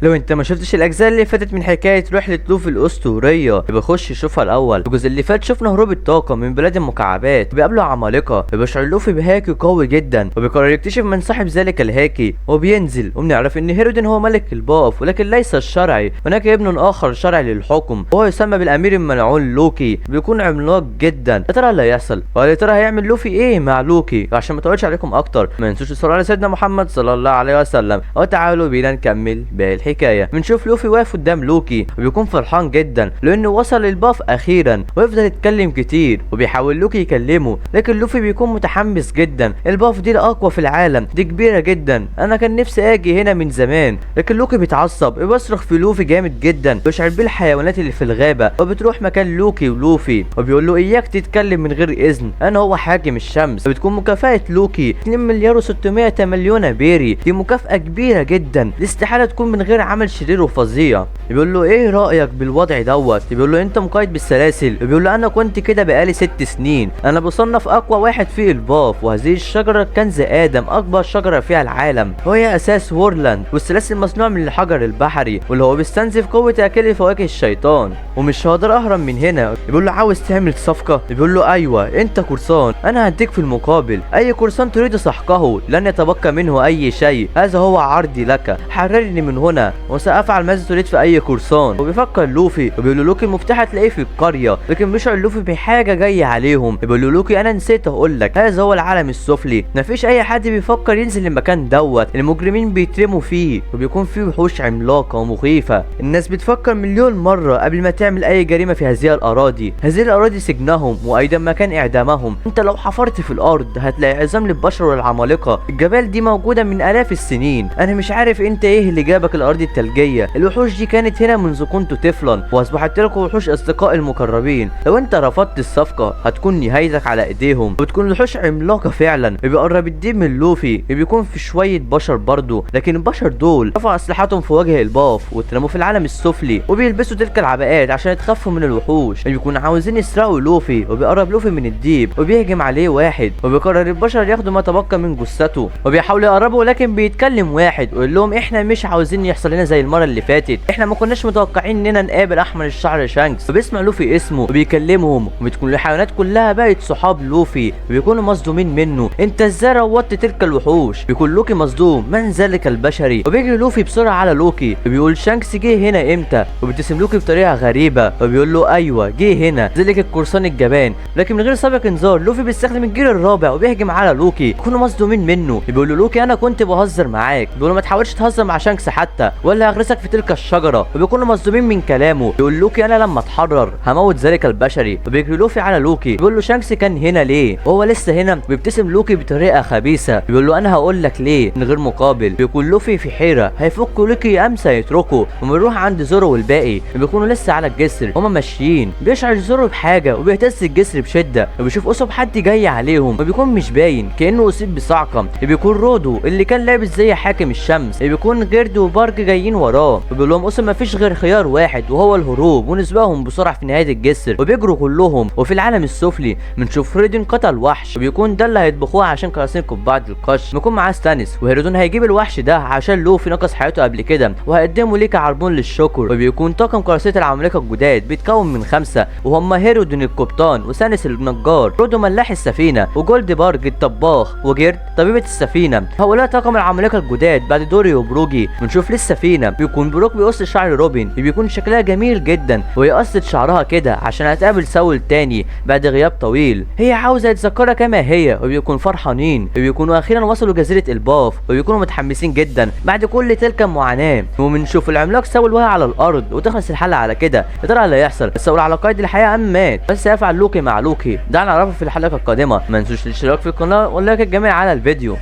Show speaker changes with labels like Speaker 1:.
Speaker 1: لو انت ما شفتش الاجزاء اللي فاتت من حكايه رحله لوفي الاسطوريه يبقى خش شوفها الاول. الجزء اللي فات شفنا هروب الطاقم من بلاد المكعبات وبيقابلوا عمالقه، وبيشعر لوفي بهاكي قوي جدا وبيقرر يكتشف من صاحب ذلك الهاكي وبينزل، وبنعرف ان هيرودين هو ملك الباف ولكن ليس الشرعي، هناك ابن اخر شرعي للحكم وهو يسمى بالامير الملعون لوكي، بيكون عملاق جدا. يا ترى اللي هيحصل ويا ترى هيعمل لوفي ايه مع لوكي؟ عشان ما اطولش عليكم اكتر ما تنسوش تصلوا على سيدنا محمد صلى الله عليه وسلم، وتعالوا بينا نكمل باقي الحكايه. بنشوف لوفي واقف قدام لوكي وبيكون فرحان جدا لانه وصل للباف اخيرا، ويفضل يتكلم كتير وبيحاول لوكي يكلمه، لكن لوفي بيكون متحمس جدا. الباف دي الاقوى في العالم، دي كبيره جدا، انا كان نفسي اجي هنا من زمان. لكن لوكي بيتعصب وبيصرخ في لوفي جامد جدا، بيشعر بالحيوانات اللي في الغابه وبتروح مكان لوكي ولوفي وبيقول له اياك تتكلم من غير اذن، انا هو حاكم الشمس. بتكون مكافاه لوكي 2 مليار و600 مليون بيري، دي مكافاه كبيره جدا، دي استحاله تكون من غير عمل شرير وفظيع. بيقول له ايه رايك بالوضع دوت؟ بيقول له انت مقيد بالسلاسل. بيقول له انا كنت كده بقالي 6 سنين، انا بصنف اقوى واحد في الباف، وهذه الشجره كنز ادم، اكبر شجره فيها العالم وهي اساس وورلاند، والسلاسل مصنوع من الحجر البحري واللي هو بيستنزف قوه اكل فواكه الشيطان، ومش هقدر اهرب من هنا. بيقول له عاوز تعمل صفقه؟ بيقول له ايوه، انت قرصان، انا هديك في المقابل اي قرصان تريد سحقه لن يتبقى منه اي شيء، هذا هو عرضي لك، حررني من هنا وسافعل ماذا تريد في اي قرصان. وبيفكر لوفي وبيقول له لوكي المفتاح هتلاقيه في القريه، لكن بيشعر لوفي بحاجه جايه عليهم. بيقول له لوكي انا نسيت اقول لك، هذا هو العالم السفلي، مفيش اي حد بيفكر ينزل المكان دوت، المجرمين بيترموا فيه وبيكون فيه وحوش عملاقه ومخيفه، الناس بتفكر مليون مره قبل ما تعمل اي جريمه في هذه الاراضي، هذه الاراضي سجنهم وايضا مكان اعدامهم، انت لو حفرت في الارض هتلاقي عظام للبشر والعمالقه، الجبال دي موجوده من الاف السنين، انا مش عارف انت ايه اللي جابك الارض الثلجيه، الوحوش دي كانت هنا منذ كنت طفلا واصبحت لكم وحوش اصدقاء المقربين، لو انت رفضت الصفقه هتكون نهايتك على ايديهم، وبتكون الوحوش عملاقه فعلا. بيقرب الدين من لوفي بيكون في شويه بشر برضه، لكن البشر دول رفعوا اسلحتهم في وجه الباف واترموا في العالم السفلي وبيلبسوا تلك العباءات عشان يتخفوا من الوحوش، بيكونوا عاوزين يسرقوا لوفي. وبيقرب لوفي من الديب وبيهجم عليه واحد، وبيقرر البشر ياخدوا ما تبقى من جثته، وبيحاولوا يقربوا لكن بيتكلم واحد ويقول لهم احنا مش عاوزين يحصل لنا زي المره اللي فاتت، احنا ما كناش متوقعين اننا نقابل احمر الشعر شانكس. وبيسمع لوفي اسمه وبيكلمهم، وبتكون الحيوانات كلها بقت صحاب لوفي وبيكونوا مصدومين منه، انت ازاي روضت تلك الوحوش؟ بيكون لوكي مصدوم من ذلك البشري، وبيجري لوفي بسرعه على لوكي وبيقول شانكس جه هنا امتى؟ وبيبتسم لوكي بطريقه غريبه وبيقول له ايوه جه هنا ذلك القرصان الجبان، لكن من غير سابق انذار لوفي بيستخدم الجيل الرابع وبيهجم على لوكي، يكونوا مصدومين منه. بيقول له لوكي انا كنت بهزر معاك، بيقول له ما تحاولش تهزر مع شانكس حتى ولا هغرسك في تلك الشجره، وبيكونوا مصدومين من كلامه. بيقول لوكي انا لما اتحرر هموت ذلك البشري، وبيجري لوفي على لوكي بيقول له شانكس كان هنا ليه وهو لسه هنا؟ بيبتسم لوكي بطريقه خبيثه بيقول له انا هقول لك ليه من غير مقابل. بيكون لوفي في حيره، هيفك لوكي ام سيتركه، وبنروح عند زورو والباقي بيكونوا لسه على الجسر هما ماشيين، بيشعر زورو بحاجه وبيهتز الجسر بشده، وبيشوف اسب حد جاي عليهم وبيكون مش باين كانه اصيب بصعقه، بيكون رودو اللي كان لابس زي حاكم الشمس، بيكون جيرد وبارك جايين وراه وبيقول لهم اسب مفيش غير خيار واحد وهو الهروب، ونسبهم بسرعه في نهايه الجسر وبيجروا كلهم. وفي العالم السفلي بنشوف فريدين قتل وحش وبيكون ده اللي هيطبخوه عشان كراسين قبعه القش، بيكون معاه ستانيس، وهيرودون هيجيب الوحش ده عشان لوفي نقص حياته قبل كده وهيقدمه ليه كعربون للشكر. وبيكون طاقم قراصنة العمالقه الجداد بيتكون من 5 وهم هيرودون القبطان، وسانيس النجار، رودو ملاح السفينه، وجولد بارج الطباخ، وجيرد طبيبه السفينه. هؤلاء طاقم العمالقه الجداد بعد دوري وبروجي. بنشوف للسفينه بيكون بروك بيقص شعر روبن، بيكون شكلها جميل جدا وهي قصت شعرها كده عشان هتقابل ساول تاني بعد غياب طويل، هي عاوزه يتذكرها كما هي، وبيكونوا فرحانين وبيكونوا اخيرا وصلوا جزيره الباف وبيكونوا متحمسين جدا بعد كل تلك المعاناه. وبنشوف العملاق ساول وقع على الارض وتخلص الحلقه على كده. يا ترى اللي هيحصل؟ ساول على قيد الحياه ام مات؟ بس هيفعل لوكي مع لوكي؟ ده هنعرفه في الحلقه القادمه. ما تنسوش الاشتراك في القناه واللايك الجميل على الفيديو.